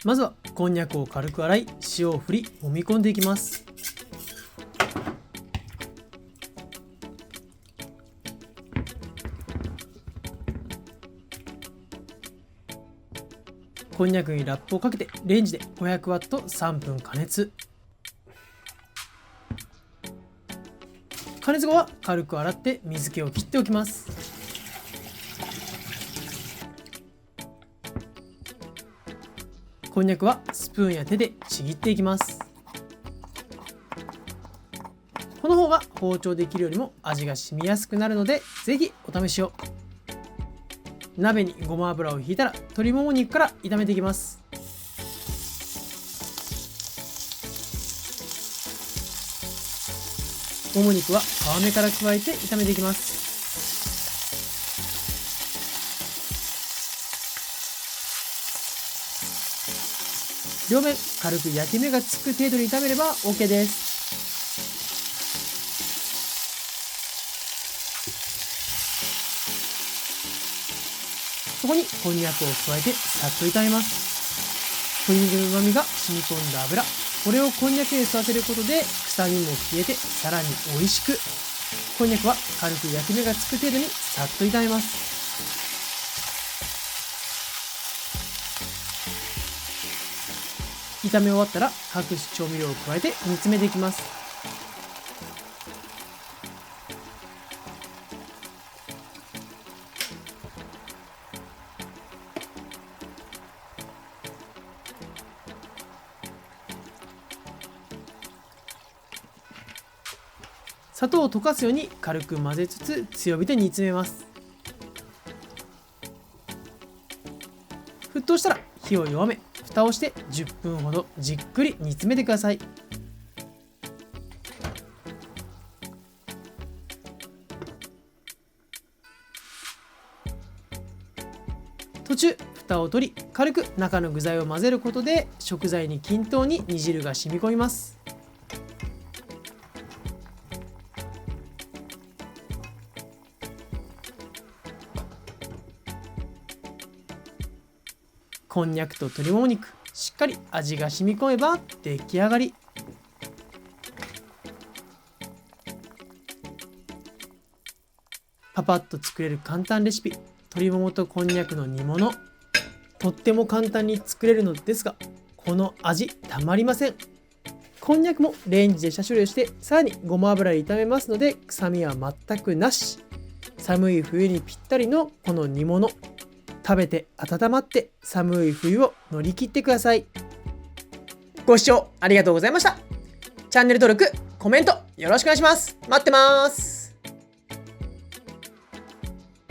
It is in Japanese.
まずはこんにゃくを軽く洗い、塩を振り揉み込んでいきます。こんにゃくにラップをかけてレンジで500ワット3分加熱。加熱後は軽く洗って水気を切っておきます。こんにゃくはスプーンや手でちぎっていきます。この方が包丁で切るよりも味が染みやすくなるので、ぜひお試しを。鍋にごま油をひいたら鶏もも肉から炒めていきます。もも肉は皮目から加えて炒めていきます。両面軽く焼き目がつく程度に炒めれば OK です。そこにこんにゃくを加えてさっと炒めます。鶏肉の旨味が染み込んだ油、これをこんにゃくに吸わせることで臭みも消えてさらに美味しく。こんにゃくは軽く焼き目がつく程度にさっと炒めます。炒め終わったら各種調味料を加えて煮詰めていきます。砂糖を溶かすように軽く混ぜつつ強火で煮詰めます。沸騰したら火を弱め、蓋をして10分ほどじっくり煮詰めてください。途中蓋を取り、軽く中の具材を混ぜることで食材に均等に煮汁が染み込みます。こんにゃくと鶏もも肉、しっかり味が染み込めば出来上がり。パパッと作れる簡単レシピ、鶏ももとこんにゃくの煮物。とっても簡単に作れるのですが、この味たまりません。こんにゃくもレンジで下処理をして、さらにごま油で炒めますので臭みは全くなし。寒い冬にぴったりのこの煮物、食べて温まって寒い冬を乗り切ってください。ご視聴ありがとうございました。チャンネル登録、コメントよろしくお願いします。待ってます。